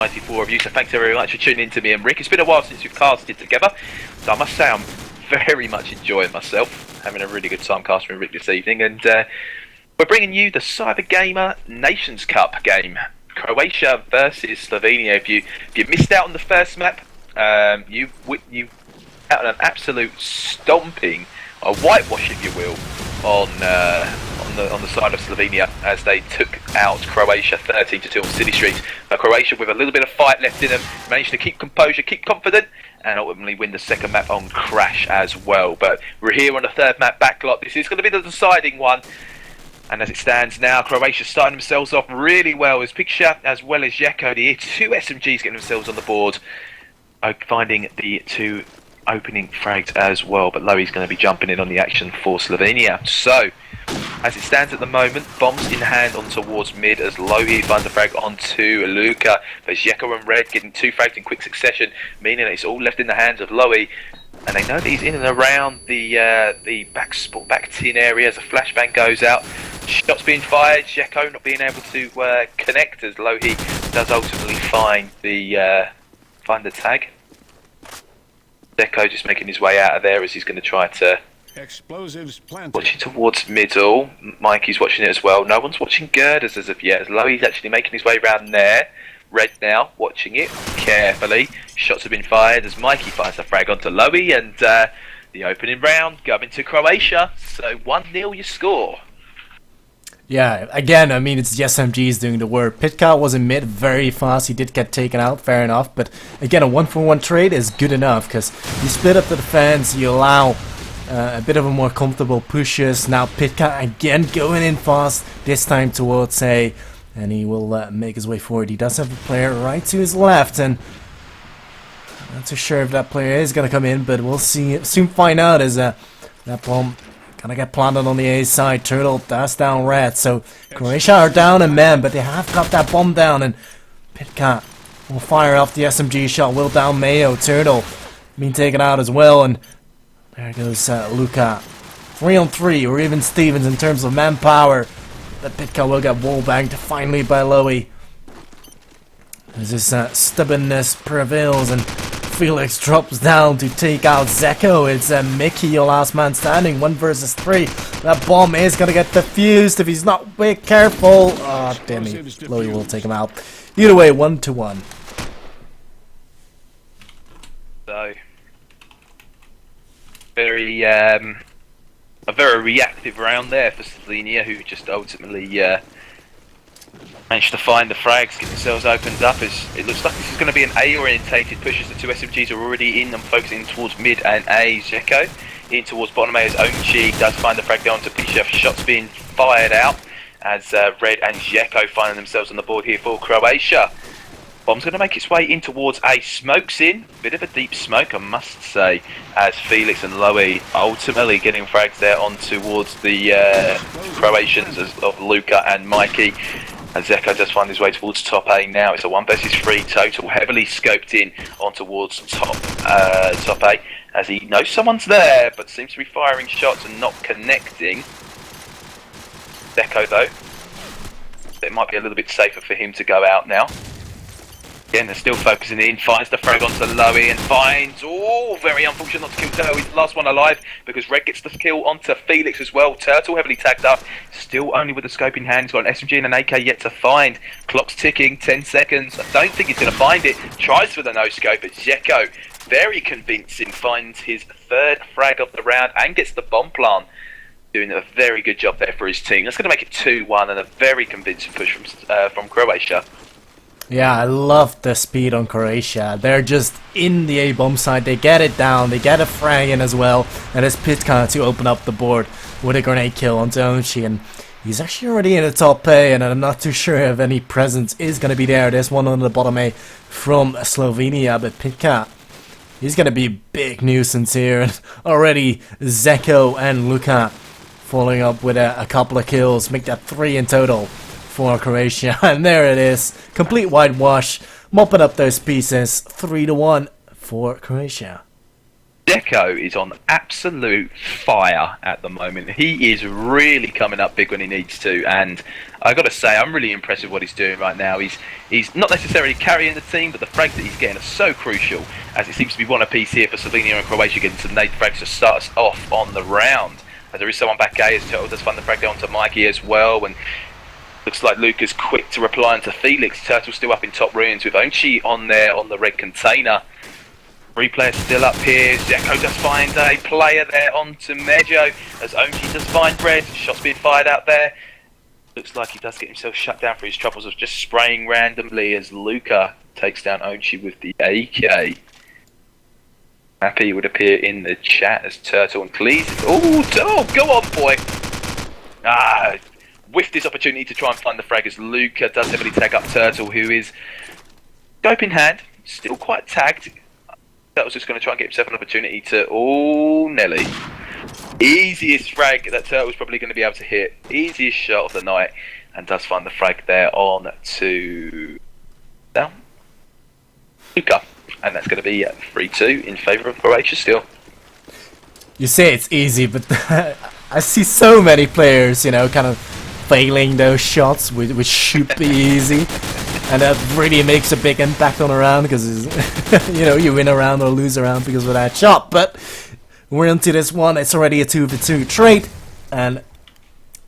94 of you, so thanks very much for tuning in to me and Rick. It's been a while since we've casted together, so I must say I'm very much enjoying myself, having a really good time casting with Rick this evening, and we're bringing you the Cyber Gamer Nations Cup game, Croatia versus Slovenia. If you missed out on the first map, you had an absolute stomping, a whitewash if you will, on the side of Slovenia as they took out Croatia 13-2 on City Streets. But Croatia, with a little bit of fight left in them, managed to keep composure, keep confident, and ultimately win the second map on Crash as well. But we're here on the third map backlot. This is going to be the deciding one. And as it stands now, Croatia starting themselves off really well as Picture as well as Jeko. The two SMGs getting themselves on the board, finding the two opening frags as well. But Loey's going to be jumping in on the action for Slovenia. So, as it stands at the moment, bombs in hand on towards mid as Loey finds a frag onto Luka. But Jeko and Red getting two frags in quick succession, meaning it's all left in the hands of Loey. And they know that he's in and around the back tin area as a flashbang goes out. Shots being fired, Jeko not being able to connect as Loey does ultimately find the tag. Jeko just making his way out of there as he's going to try to explosives planted. Watching towards middle. Mikey's watching it as well. No one's watching Girders as of yet, as Loey's actually making his way around there. Red now watching it carefully. Shots have been fired as Mikey fires a frag onto Loey, and the opening round going to Croatia. So 1-0 your score. Yeah, again, I mean, it's the SMGs doing the work. Pitka was in mid very fast. He did get taken out, fair enough. But again, a 1-for-1 trade is good enough because you split up the defense, you allow a bit of a more comfortable pushes. Now Pitka again going in fast, this time towards A, and he will make his way forward. He does have a player right to his left, and I'm not too sure if that player is going to come in, but we'll soon find out as that bomb gonna get planted on the A side. Turtle does down Red, so Croatia are down in men, but they have got that bomb down, and Pitka will fire off the SMG shot, will down Mayo. Turtle being taken out as well, and there goes Luka. 3-on-3, or even Stevens in terms of manpower. But Pitka will get wallbanged finally by Loey. As this stubbornness prevails, and Felix drops down to take out Zeko. It's Mickey, your last man standing, 1 versus 3. That bomb is gonna get defused if he's not big careful. Oh, damn it. Loey will take him out. Either way, 1-1. So, a very reactive round there for Slovenia, who just ultimately managed to find the frags, get themselves opened up. As it looks like this is going to be an A-orientated push, as the two SMGs are already in and focusing towards mid and A. Jeko in towards bottom A as Onchi does find the frag down to Pisha. Shots being fired out as Red and Jeko finding themselves on the board here for Croatia. Bomb's going to make its way in towards A. Smokes in. Bit of a deep smoke, I must say, as Felix and Loey ultimately getting frags there on towards the Croatians of Luka and Mikey. And Zeko does find his way towards top A now. It's a 1 versus 3 total, heavily scoped in on towards top A, as he knows someone's there, but seems to be firing shots and not connecting. Zeko though, it might be a little bit safer for him to go out now. Again, they're still focusing in, finds the frag onto Loey and finds, oh, very unfortunate not to kill Turtle. He's the last one alive because Red gets the kill onto Felix as well. Turtle heavily tagged up, still only with the scope in hand. He's got an SMG and an AK yet to find. Clock's ticking, 10 seconds. I don't think he's going to find it. Tries for the no scope, but Jeko, very convincing, finds his third frag of the round and gets the bomb plant. Doing a very good job there for his team. That's going to make it 2-1 and a very convincing push from Croatia. Yeah, I love the speed on Croatia. They're just in the A-bomb side. They get it down. They get a frag in as well. And it's Pitka to open up the board with a grenade kill onto Onchi. And he's actually already in the top A. And I'm not too sure if any presence is going to be there. There's one on the bottom A from Slovenia. But Pitka, he's going to be a big nuisance here. And already Zeko and Luka following up with a couple of kills. Make that 3 in total for Croatia, and there it is, complete whitewash, mopping up those pieces, 3-1 for Croatia. Deco is on absolute fire at the moment. He is really coming up big when he needs to, and I got to say, I'm really impressed with what he's doing right now. He's not necessarily carrying the team, but the frags that he's getting are so crucial, as it seems to be one apiece here for Slovenia and Croatia getting some nade frags to start us off on the round. As there is someone back A, as Turtle does find the frag down to Mikey as well, and looks like Luca's quick to reply onto Felix. Turtle still up in top ruins with Onchi on there on the red container. Three players still up here. Zeko does find a player there onto Mejo as Onchi does find red. Shots being fired out there. Looks like he does get himself shut down for his troubles of just spraying randomly as Luca takes down Onchi with the AK. Happy would appear in the chat as Turtle and Cleese. Oh, go on, boy. Whiffed this opportunity to try and find the frag as Luca does heavily tag up Turtle, who is scope in hand, still quite tagged. Turtle's just going to try and get himself an opportunity to... Oh, Nelly. Easiest frag that Turtle's probably going to be able to hit. Easiest shot of the night. And does find the frag there on to... Down. Luca. And that's going to be 3-2 in favour of Croatia still. You say it's easy, but I see so many players, you know, kind of failing those shots, which should be easy. And that really makes a big impact on a round, because, you know, you win a round or lose a round because of that shot. But we're into this one. It's already a 2v2 trade. And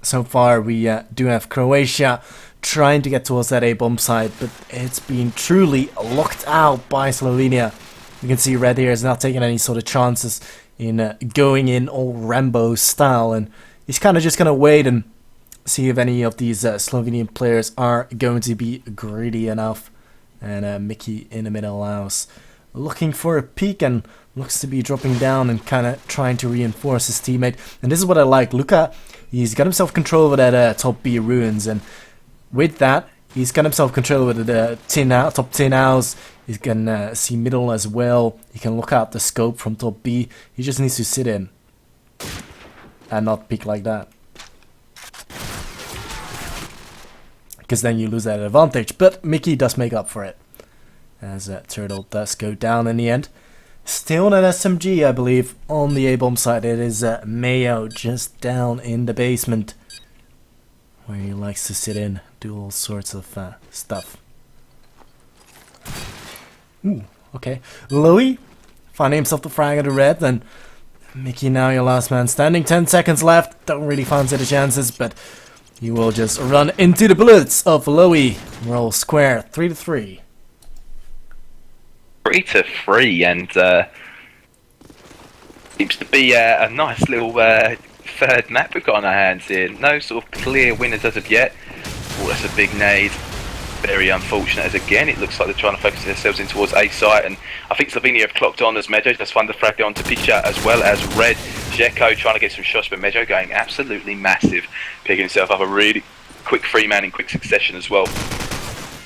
so far we do have Croatia trying to get towards that A-bomb side, but it's been truly locked out by Slovenia. You can see Red here is not taking any sort of chances in going in all Rambo style, and he's kind of just going to wait and see if any of these Slovenian players are going to be greedy enough. And Mickey in the middle house looking for a peek and looks to be dropping down and kind of trying to reinforce his teammate. And this is what I like. Luca, he's got himself control over that top B ruins, and with that, he's got himself control over the top tin house. He can see middle as well. He can look out the scope from top B. He just needs to sit in and not peek like that, because then you lose that advantage. But Mickey does make up for it, as Turtle does go down in the end. Still an SMG, I believe, on the A-bomb side. It is Mayo just down in the basement, where he likes to sit in, do all sorts of stuff. Ooh, okay. Louis finding himself the frag of the red, then Mickey now your last man standing. 10 seconds left. Don't really fancy the chances, but you will just run into the bullets of Louis. Roll square, 3-3. 3-3, and seems to be a nice little third map we've got on our hands here. No sort of clear winners as of yet. Oh, that's a big nade. Very unfortunate, as again it looks like they're trying to focus themselves in towards A site, and I think Slovenia have clocked on as Mejo just find the frag on to Picha as well as Red. Zeko trying to get some shots, but Mejo going absolutely massive, picking himself up a really quick free man in quick succession as well,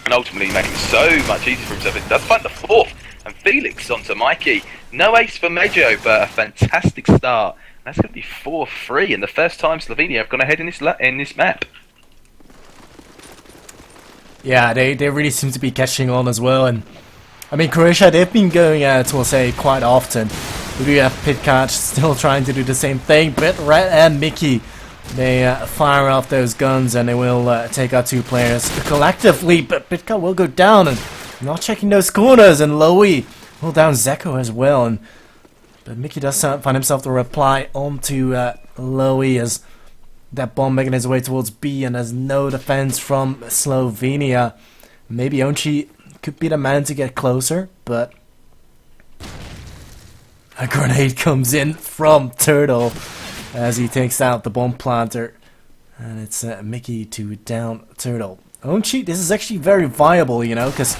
and ultimately making it so much easier for himself. It does find the fourth, and Felix onto Mikey. No ace for Mejo, but a fantastic start. That's going to be 4-3, and the first time Slovenia have gone ahead in this map. Yeah, they really seem to be catching on as well. And I mean, Croatia, they've been going towards A quite often. We do have Pitkat still trying to do the same thing, but Red and Mickey, they fire off those guns and they will take out two players collectively. But Pitkat will go down and not checking those corners, and Lowy will down Zeko as well. But Mickey does find himself the reply onto Lowy as that bomb making his way towards B, and there's no defense from Slovenia. Maybe Onchi could be the man to get closer, but a grenade comes in from Turtle as he takes out the bomb planter, and it's Mickey to down Turtle. Onchi, this is actually very viable, you know, because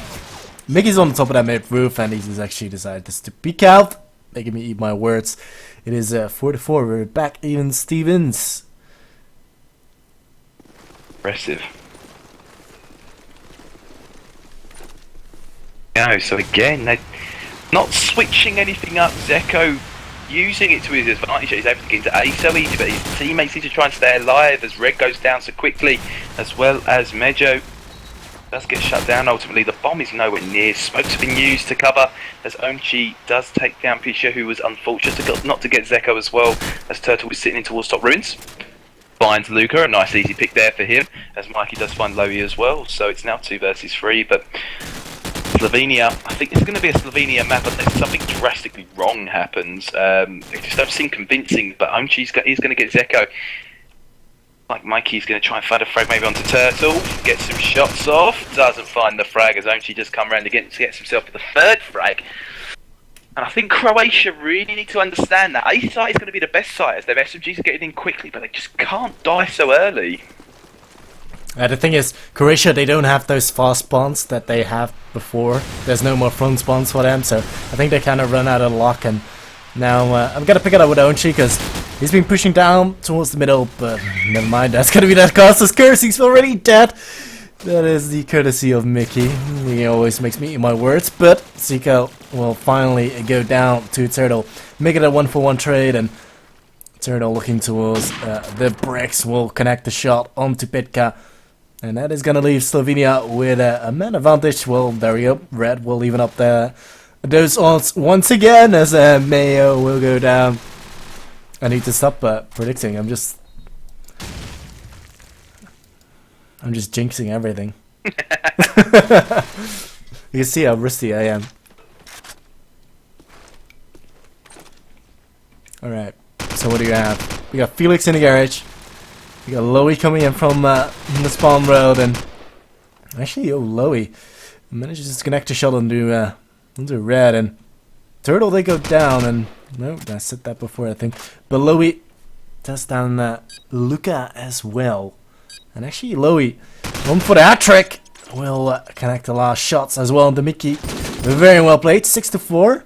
Mickey's on the top of that mid roof and he's actually decided to peek out, making me eat my words. It is 4-4. We're back even Stevens. Impressive. No, so again, they're not switching anything up. Zeko using it to his advantage. He's able to get into A so easy, but his teammates need to try and stay alive as Red goes down so quickly, as well as Mejo does get shut down. Ultimately, the bomb is nowhere near. Smokes have been used to cover as Onchi does take down Pisha, who was unfortunate not to get Zeko as well, as Turtle is sitting in towards top ruins. Finds Luca, a nice easy pick there for him, as Mikey does find Lowy as well. So it's now 2 versus 3, but Slovenia, I think it's going to be a Slovenia map unless something drastically wrong happens. They just don't seem convincing, but Onchi's he's going to get Zeko. Like Mikey's going to try and find a frag maybe onto Turtle, get some shots off, doesn't find the frag as Onchi just come around again to get himself the 3rd frag. And I think Croatia really need to understand that A site is going to be the best site as their SMGs are getting in quickly, but they just can't die so early. The thing is, Croatia, they don't have those fast spawns that they have before. There's no more front spawns for them, so I think they kind of run out of luck. And now I'm going to pick it up with Onchi because he's been pushing down towards the middle, but never mind, that's going to be that Caster's curse, he's already dead. That is the courtesy of Mickey. He always makes me eat my words, but Zico will finally go down to Turtle, make it a 1-for-1 trade, and Turtle looking towards the bricks will connect the shot onto Pitka. And that is going to leave Slovenia with a man advantage. Well, there we go. Red will even up those odds once again as Mayo will go down. I need to stop predicting. I'm just jinxing everything. You can see how risky I am. Alright, so what do you have? We got Felix in the garage. We got Lowy coming in from the spawn road, and actually, Lowy manages to connect a shot onto Red, and Turtle they go down, and no, I said that before I think, but Lowy does down Luca as well, and actually Lowy, one for the hat trick, will connect the last shots as well onto Mickey. Very well played, 6-4.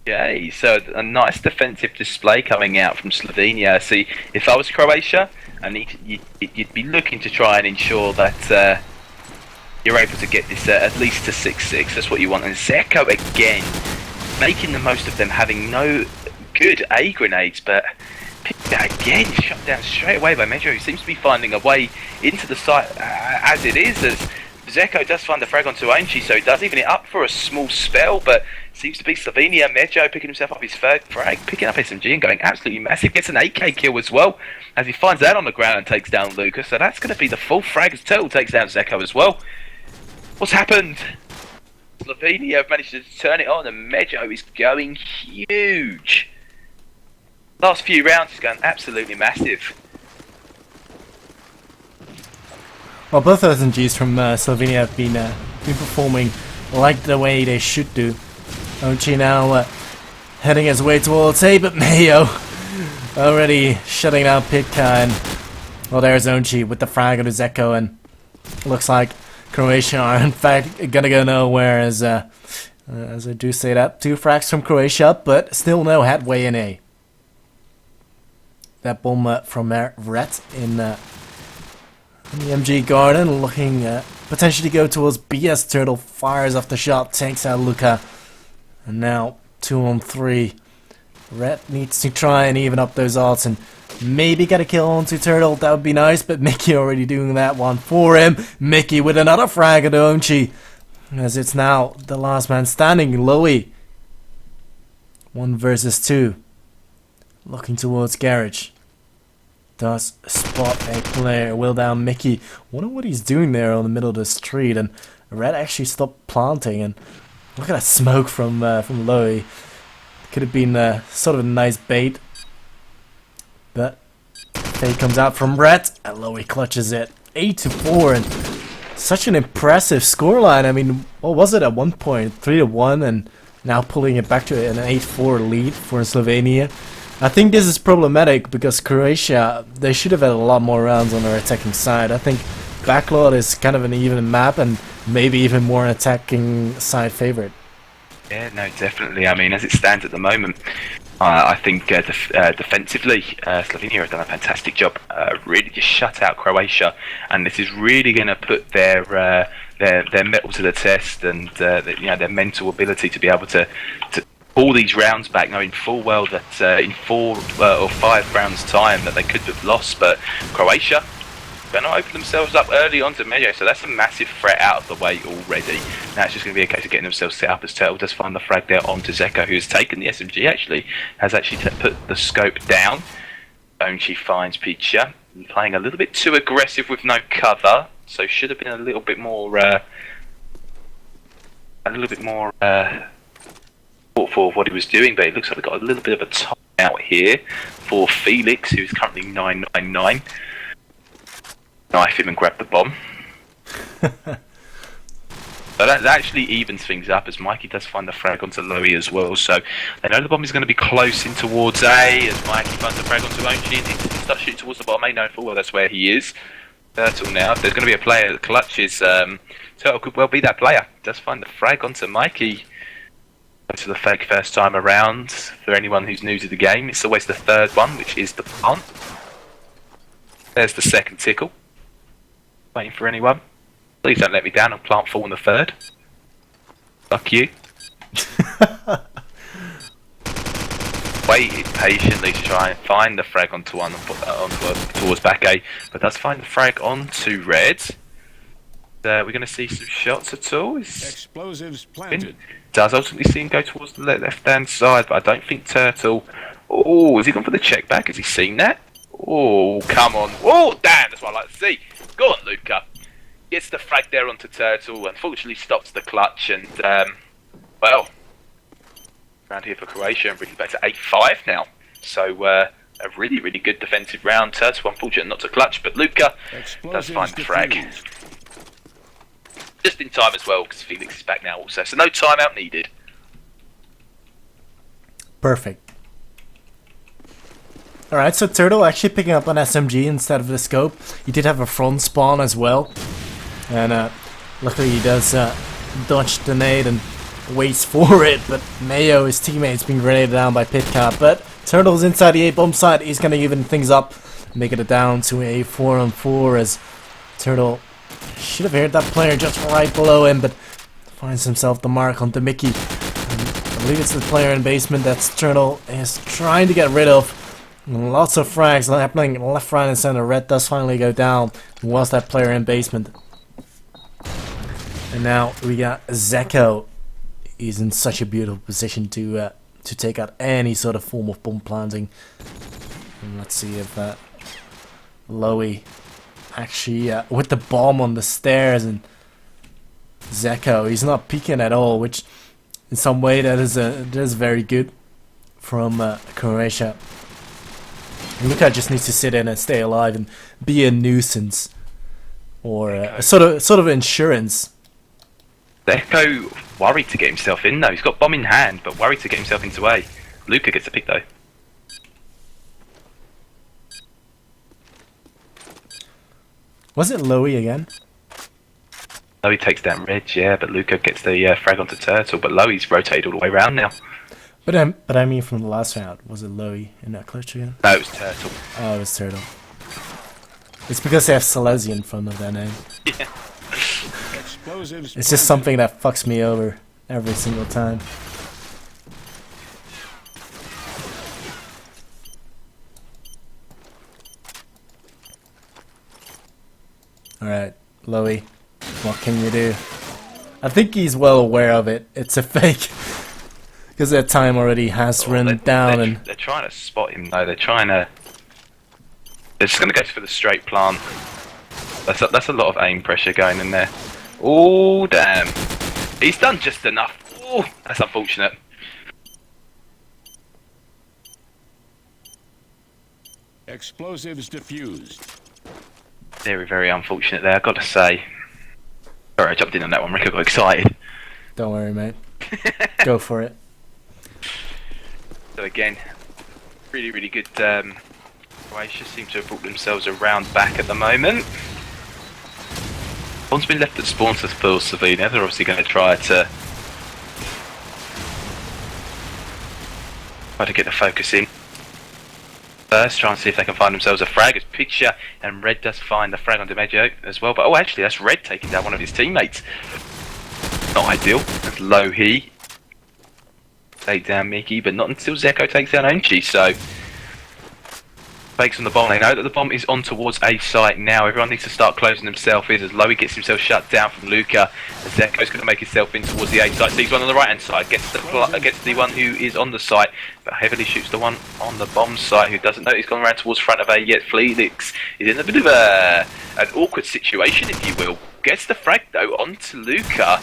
Okay, so a nice defensive display coming out from Slovenia. See, if I was Croatia, you'd be looking to try and ensure that you're able to get this at least to 6-6. That's what you want. And Zeko again, making the most of them having no good A grenades, but again shut down straight away by Medjo, who seems to be finding a way into the site as it is. As Zeko does find the frag onto Onchi, so he does even it up for a small spell, but seems to be Slovenia. Medjo picking himself up his 3rd frag, picking up SMG and going absolutely massive. Gets an 8k kill as well, as he finds that on the ground and takes down Lucas. So that's going to be the full frag as Turtle takes down Zeko as well. What's happened? Slovenia have managed to turn it on, and Medjo is going huge. Last few rounds he's going absolutely massive. Well, both SMGs from Slovenia have been performing like the way they should do. Onchi now heading his way towards A, but Mayo already shutting down Pitka, and well, there's Onchi with the frag on Zeko, and looks like Croatia are in fact gonna go nowhere as I do say that. 2 frags from Croatia, but still no headway in A. That bomb from Red in the MG Garden, looking potentially go towards B as Turtle fires off the shot, takes out Luca. And now 2-on-3. Red needs to try and even up those odds and maybe get a kill onto Turtle. That would be nice, but Mickey already doing that one for him. Mickey with another frag at Onchi, as it's now the last man standing, Lowy. 1 versus 2. Looking towards Garage. Does spot a player, will down Mickey. Wonder what he's doing there on the middle of the street, and Red actually stopped planting, and look at that smoke from Lowy. Could have been sort of a nice bait, but fade comes out from Red, and Lowy clutches it. 8-4, and such an impressive scoreline. I mean, what was it at one point? 3-1, and now pulling it back to an 8-4 lead for Slovenia. I think this is problematic because Croatia, they should have had a lot more rounds on their attacking side. I think Backlot is kind of an even map and maybe even more attacking side favorite. Yeah, no, definitely. I mean, as it stands at the moment, I think defensively, Slovenia have done a fantastic job. Really just shut out Croatia, and this is really going to put their mettle to the test, and their mental ability to be able to pull these rounds back, knowing full well that in 4 or 5 rounds time that they could have lost. But Croatia going to open themselves up early onto Medio, so that's a massive threat out of the way already. Now it's just going to be a case of getting themselves set up as Turtle does find the frag there onto Zeko, who's taken the SMG actually, has actually put the scope down. Onchi finds Picha, playing a little bit too aggressive with no cover, so should have been a little bit more thoughtful of what he was doing, but it looks like we've got a little bit of a time out here for Felix, who's currently 999. Knife him and grab the bomb. But that actually evens things up as Mikey does find the frag onto Lowy as well, so they know the bomb is going to be close in towards A as Mikey finds the frag onto Onchi and he starts shooting towards the bottom A, knowing full well that's where he is. Turtle now, if there's going to be a player that clutches, Turtle could well be that player. Does find the frag onto Mikey. To the fake first time around. For anyone who's new to the game, it's always the third one, which is the plant. There's the second tickle. Waiting for anyone. Please don't let me down and plant fall in the third. Fuck you. Waited patiently to try and find the frag onto one and put that on towards back A, but does find the frag onto red. We're going to see some shots at all. Explosives planted. Does ultimately see him go towards the left-hand side, but I don't think Turtle... Oh, has he gone for the check back? Has he seen that? Oh, come on. Oh, damn, that's what I like to see. Go on, Luca. Gets the frag there onto Turtle, unfortunately stops the clutch, and, well, round here for Croatia, and really better 8-5 now. So, a really, really good defensive round. Turtle, unfortunate not to clutch, but Luca does find the frag. Just in time as well, because Felix is back now also, so no timeout needed. Perfect. Alright, so Turtle actually picking up an SMG instead of the scope. He did have a front spawn as well. And luckily he does dodge the nade and waits for it, but Mayo, his teammate's being grenaded down by Pitcat. But Turtle's inside the A-bomb side, he's going to even things up, making it down to a 4-on-4 as Turtle should have heard that player just right below him, but finds himself the mark onto Mickey. And I believe it's the player in basement that Turtle is trying to get rid of. And lots of frags happening left, right, and center. Red does finally go down. Was that player in basement? And now we got Zeko. He's in such a beautiful position to take out any sort of form of bomb planting. And let's see if Lowy actually with the bomb on the stairs, and Zeko, he's not peeking at all, which in some way that is very good from Croatia. And Luka just needs to sit in and stay alive and be a nuisance or a sort of insurance. Zeko worried to get himself in though. He's got bomb in hand, but worried to get himself into A. Luka gets a pick though. Was it Lowy again? Lowy takes down Red, yeah, but Luka gets the frag onto Turtle, but Lowy's rotated all the way around now. But I mean from the last round, was it Lowy in that clutch again? No, it was Turtle. Oh, it was Turtle. It's because they have Silesia in front of their name. Yeah. It's just something that fucks me over every single time. Alright, Lowy, what can you do? I think he's well aware of it. It's a fake. Because their time already has run down. And they're trying to spot him though. They're just going to go for the straight plant. That's a lot of aim pressure going in there. Oh, damn. He's done just enough. Oh, that's unfortunate. Explosives diffused. Very, very unfortunate there, I've got to say. Sorry, I jumped in on that one, Rick. I got excited. Don't worry, mate. Go for it. So again, really, really good. Croatia seem to have brought themselves around back at the moment. One's been left at spawn for Slovenia. They're obviously going to try to get the focus in. First, try and see if they can find themselves a frag. It's Picture, and Red does find the frag on DiMaggio as well. But oh, actually, that's Red taking down one of his teammates. Not ideal. That's low he. Take down Mickey, but not until Zeko takes down Onchi. So Fakes on the bomb. They know that the bomb is on towards A site now. Everyone needs to start closing themselves in as Lowy gets himself shut down from Luca. And Zeko's going to make himself in towards the A site. Sees one on the right hand side. Gets the one who is on the site, but heavily shoots the one on the bomb site who doesn't know he's gone around towards front of A yet. Felix is in a bit of an awkward situation, if you will. Gets the frag though onto Luca.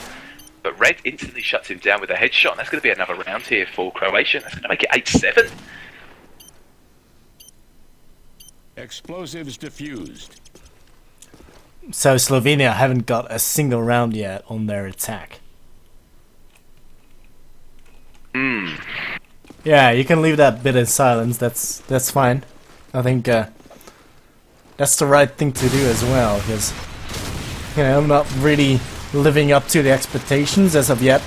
But Red instantly shuts him down with a headshot. And that's going to be another round here for Croatia. That's going to make it 8-7. Explosives diffused. So Slovenia haven't got a single round yet on their attack. Yeah, you can leave that bit in silence. That's fine. I think that's the right thing to do as well, because I'm not really living up to the expectations as of yet.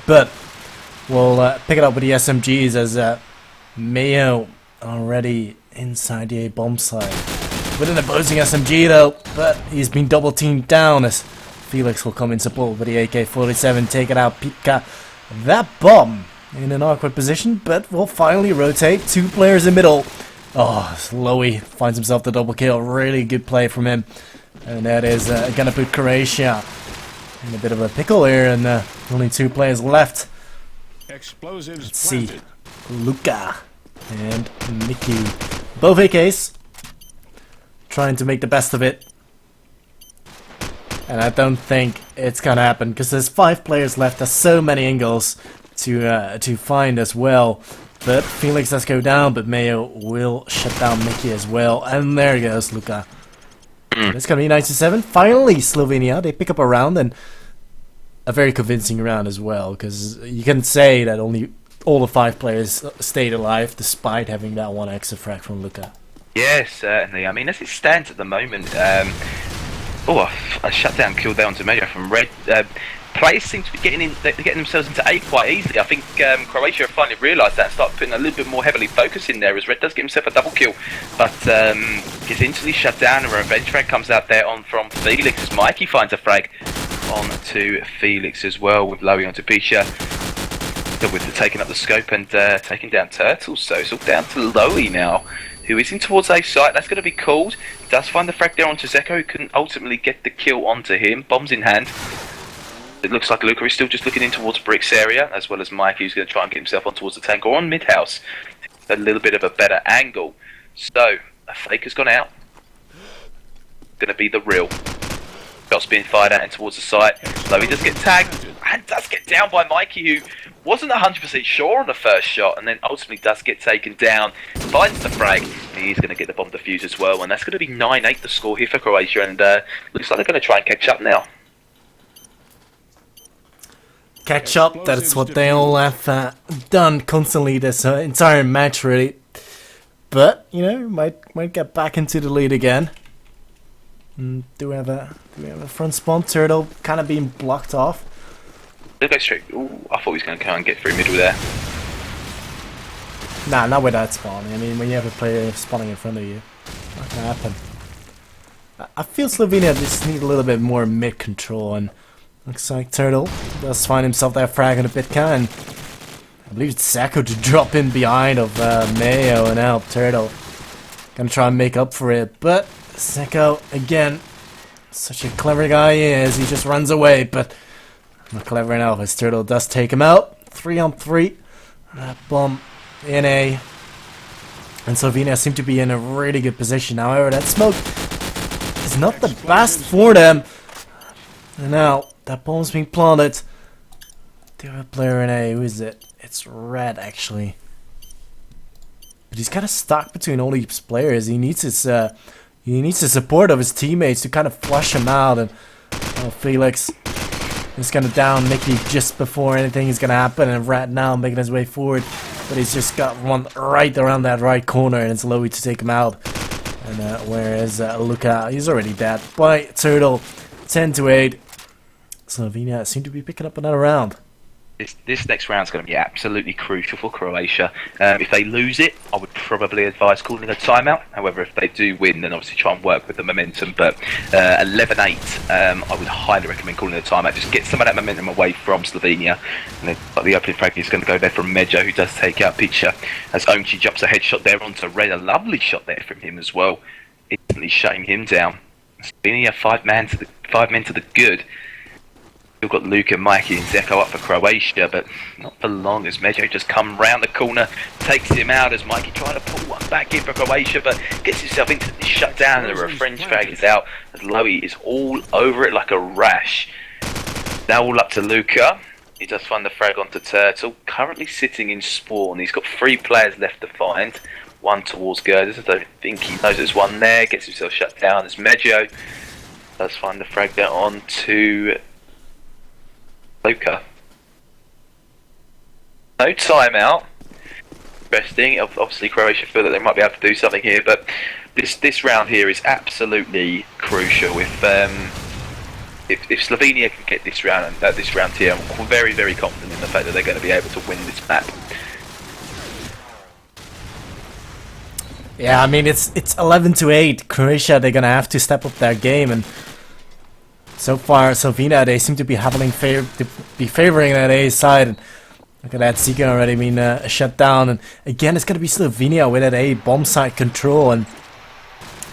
But we'll pick it up with the SMGs as Mayo already inside the A bomb site. With an opposing SMG though, but he's been double teamed down as Felix will come in support with the AK-47, take it out. Pika, that bomb in an awkward position, but will finally rotate. 2 players in middle. Oh, Lowy finds himself the double kill. Really good play from him. And that is gonna put Croatia in a bit of a pickle here, and only 2 players left. Explosives Let's see. planted. Luca and Mickey. Both AKs. Trying to make the best of it. And I don't think it's gonna happen, because there's 5 players left. There's so many angles to find as well. But Felix does go down, but Mayo will shut down Mickey as well. And there goes Luca. It's gonna be 9-7. Finally, Slovenia, they pick up a round, and a very convincing round as well, because you can say that only all the 5 players stayed alive despite having that one extra frag from Luca. Yes, certainly. I mean, as it stands at the moment, a shutdown kill there onto Mayo from Red. Players seem to be getting themselves into A quite easily. I think Croatia have finally realised that and start putting a little bit more heavily focus in there, as Red does get himself a double kill, but gets instantly shut down, and a revenge frag comes out there on from Felix as Mikey finds a frag onto Felix as well, with Lowy onto Pisha. With the taking up the scope and taking down Turtles, so it's all down to Lowy now, who is in towards A site. That's going to be called. Does find the frag there onto Zeko, who couldn't ultimately get the kill onto him. Bombs in hand. It looks like Luca is still just looking in towards Brick's area, as well as Mike, who's going to try and get himself on towards the tank or on mid-house. A little bit of a better angle. So, a fake has gone out. Going to be the real. Shots being fired at and towards the site. Lowy does get tagged and does get down by Mikey, who wasn't 100% sure on the first shot, and then ultimately does get taken down. Finds the frag. He's going to get the bomb defused as well, and that's going to be 9-8 the score here for Croatia, and looks like they're going to try and catch up now. Catch up, that's what they all have done constantly this entire match, really. But, might get back into the lead again. Do we have a front spawn? Turtle kind of being blocked off. They'll go straight. Ooh, I thought he was going to come and get through middle there. Nah, not with that spawning. I mean, when you have a player spawning in front of you, not gonna happen. I feel Slovenia just need a little bit more mid control, and looks like Turtle does find himself that frag on a Bitka, and I believe it's Sacco to drop in behind of Mayo and help Turtle. Gonna try and make up for it, but Sacco, again, such a clever guy he is, he just runs away, but not clever enough as Turtle does take him out. 3-on-3. That bomb in A. And Slovenia seem to be in a really good position. However, that smoke is not the best for them. And now, that bomb's being planted. The other player in A, who is it? It's Red, actually. But he's kind of stuck between all these players. He needs the support of his teammates to kind of flush him out. And Felix is gonna down Mickey just before anything is gonna happen, and Rat now making his way forward, but he's just got one right around that right corner, and it's Lowy to take him out. And whereas Luca, he's already dead by Turtle. 10-8. Slovenia seem to be picking up another round. This next round's going to be absolutely crucial for Croatia. If they lose it, I would probably advise calling a timeout. However, if they do win, then obviously try and work with the momentum. But 11-8, I would highly recommend calling a timeout. Just get some of that momentum away from Slovenia. And the opening frag is going to go there from Mejo, who does take out Pitcher. As Onchi jumps a headshot there onto Red. A lovely shot there from him as well. Instantly shutting him down. Slovenia 5 men to the good. Still got Luka, Mikey and Zeko up for Croatia, but not for long as Mejo just come round the corner, takes him out as Mikey trying to pull one back in for Croatia, but gets himself instantly shut down and the revenge frag is out as Lowy is all over it like a rash. Now all up to Luka. He does find the frag onto Turtle, currently sitting in spawn. He's got 3 players left to find. One towards Girders. I don't think he knows there's one there. Gets himself shut down as Mejo does find the frag there on to Luka. No timeout. Interesting. Obviously, Croatia feel that they might be able to do something here, but this round here is absolutely crucial. If Slovenia can get this round here, I'm very, very confident in the fact that they're going to be able to win this map. Yeah, I mean it's 11-8. Croatia, they're gonna have to step up their game, and so far Slovenia, they seem to be favoring that A side. And look at that, Zika already been shut down, and again it's gonna be Slovenia with that A bomb site control. And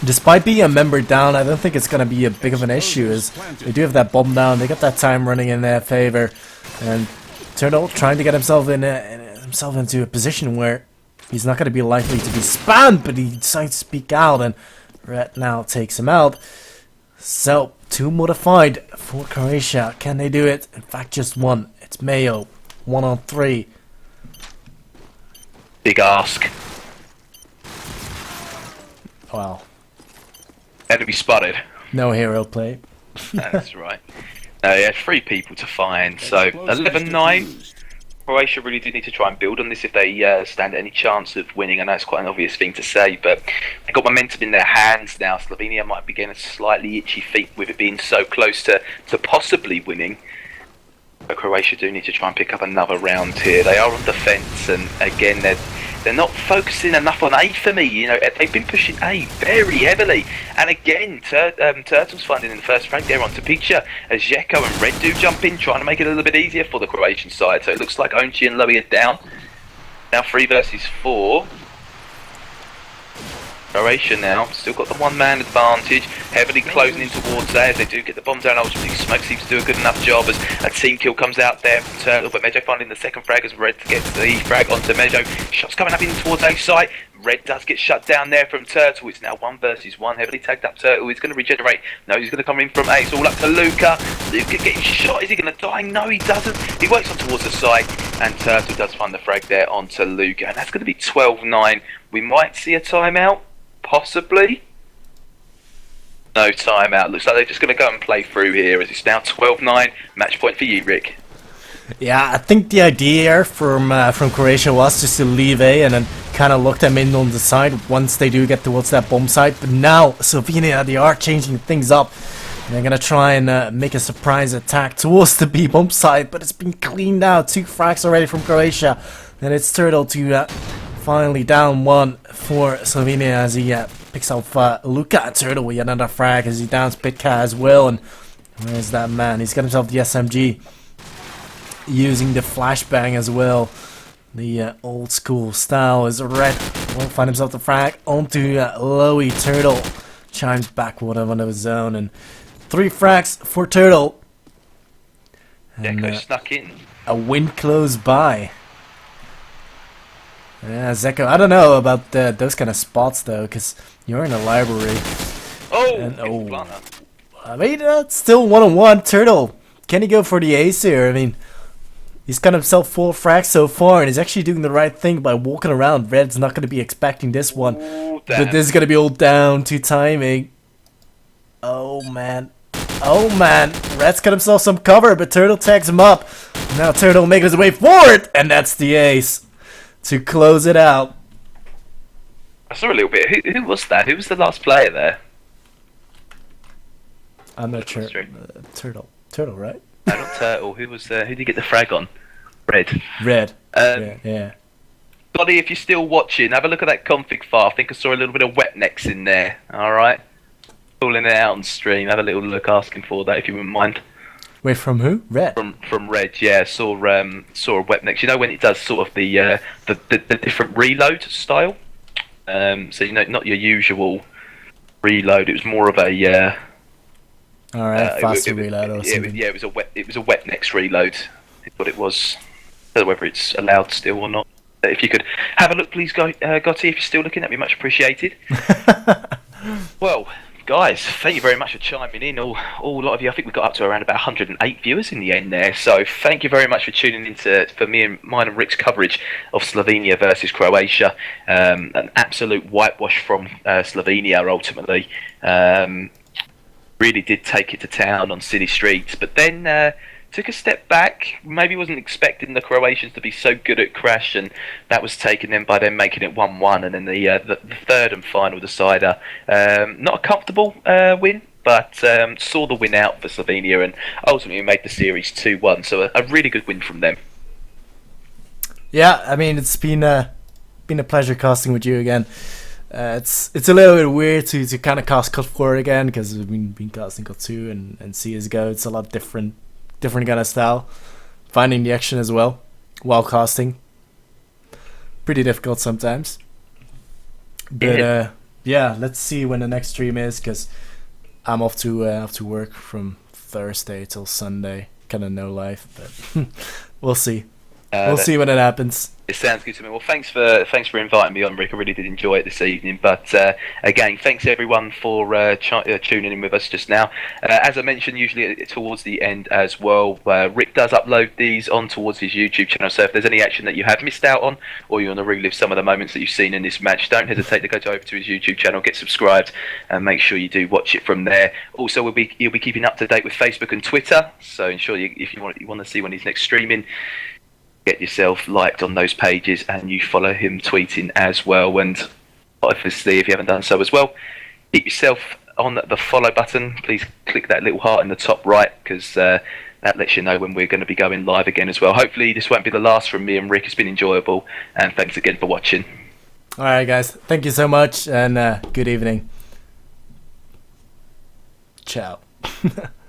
despite being a member down, I don't think it's gonna be a big of an issue, as they do have that bomb down. They got that time running in their favor, and Turtle trying to get himself into a position where he's not going to be likely to be spammed, but he decides to speak out, and Red now takes him out. So, 2 modified for Croatia. Can they do it? In fact, just 1. It's Mayo. 1 on 3. Big ask. Wow. Enemy spotted. No hero play. That's right. No, he had 3 people to find, so 11-9. Croatia really do need to try and build on this if they stand any chance of winning. I know it's quite an obvious thing to say, but they've got momentum in their hands now. Slovenia might be getting a slightly itchy feet with it being so close to possibly winning. But Croatia do need to try and pick up another round here. They are on defence, and again, they're not focusing enough on A for me. You know, they've been pushing A very heavily. And again, Turtle's finding in the first frag there onto Picha as Zeko and Red do jump in, trying to make it a little bit easier for the Croatian side. So it looks like Onchi and Lowy are down. Now 3 versus 4. Croatia now, still got the 1-man advantage, heavily closing in towards there as they do get the bomb down. Ultimately, Smoke seems to do a good enough job as a team kill comes out there from Turtle, but Mejo finding the second frag as Red gets the frag onto Mejo. Shots coming up in towards A site. Red does get shut down there from Turtle. It's now 1 versus 1, heavily tagged up Turtle. He's going to regenerate. No, he's going to come in from A. It's all up to Luka. Luka getting shot. Is he going to die? No, he doesn't. He works on towards the side, and Turtle does find the frag there onto Luka. And that's going to be 12-9. We might see a timeout. Possibly. No timeout. Looks like they're just going to go and play through here as it's now 12-9. Match point for you, Rick. Yeah, I think the idea from Croatia was just to leave A and then kind of lock them in on the side once they do get towards that bomb site. But now Slovenia, they are changing things up. They're going to try and make a surprise attack towards the B bomb site, but it's been cleaned out. 2 frags already from Croatia. And it's Turtle to finally down 1 for Slovenia as he picks up Luka. Turtle with another frag as he downs Pitka as well. And where's that man? He's got himself the SMG. Using the flashbang as well. The old school style is Red. Won't find himself the frag onto Lowy. Turtle chimes back one of his zone. And 3 frags for Turtle. And Zeko snuck in. a win close by. Yeah, Zeko, I don't know about those kind of spots though, because you're in a library. Oh, I mean, still 1-on-1. Turtle, can he go for the ace here? I mean, he's got himself 4 frags so far, and he's actually doing the right thing by walking around. Red's not going to be expecting this one. Ooh, but this is going to be all down to timing. Oh, man. Oh, man. Red's got himself some cover, but Turtle tags him up. Now Turtle making his way forward, and that's the ace to close it out. I saw a little bit. Who was that? Who was the last player there? I'm not sure. Turtle. Turtle, right? No, not Turtle. Who was? Who did he get the frag on? Red. Red. Um, Yeah. Buddy, if you're still watching, have a look at that config file. I think I saw a little bit of wet necks in there. All right, pulling it out on stream. Have a little look, asking for that if you wouldn't mind. Wait, from who? Red. From Red, yeah. Saw a wet necks. You know when it does sort of the different reload style. So you know, not your usual reload. It was more of a All right, faster it reload or something. it was a wet necks reload. Is what it was. I don't know whether it's allowed still or not. If you could have a look, please, Gotti, if you're still looking, that'd be much appreciated. Well, guys, thank you very much for chiming in. All a lot of you. I think we got up to around about 108 viewers in the end there. So thank you very much for tuning in for mine and Rick's coverage of Slovenia versus Croatia. An absolute whitewash from Slovenia ultimately. Really did take it to town on city streets, but then took a step back. Maybe wasn't expecting the Croatians to be so good at Crash, and that was taken then by them making it 1-1, and then the third and final decider. Not a comfortable win, but saw the win out for Slovenia, and ultimately made the series 2-1. So a really good win from them. Yeah, I mean it's been a pleasure casting with you again. It's a little bit weird to kind of cast Cut 4 again because we've been casting Cut 2 and CSGO. It's a lot different kind of style. Finding the action as well while casting, pretty difficult sometimes. But yeah, let's see when the next stream is because I'm off to work from Thursday till Sunday. Kind of no life, but we'll see. We'll see when it happens. It sounds good to me. Well, thanks for inviting me on, Rick. I really did enjoy it this evening. But again, thanks everyone for tuning in with us just now. As I mentioned, usually towards the end as well, Rick does upload these on towards his YouTube channel. So if there's any action that you have missed out on, or you want to relive some of the moments that you've seen in this match, don't hesitate to go over to his YouTube channel, get subscribed, and make sure you do watch it from there. Also, you'll be keeping up to date with Facebook and Twitter. So ensure if you want to see when he's next streaming, get yourself liked on those pages and you follow him tweeting as well. And obviously, if you haven't done so as well, keep yourself on the follow button. Please click that little heart in the top right because that lets you know when we're going to be going live again as well. Hopefully this won't be the last from me and Rick. It's been enjoyable, and thanks again for watching. Alright guys, thank you so much and good evening. Ciao.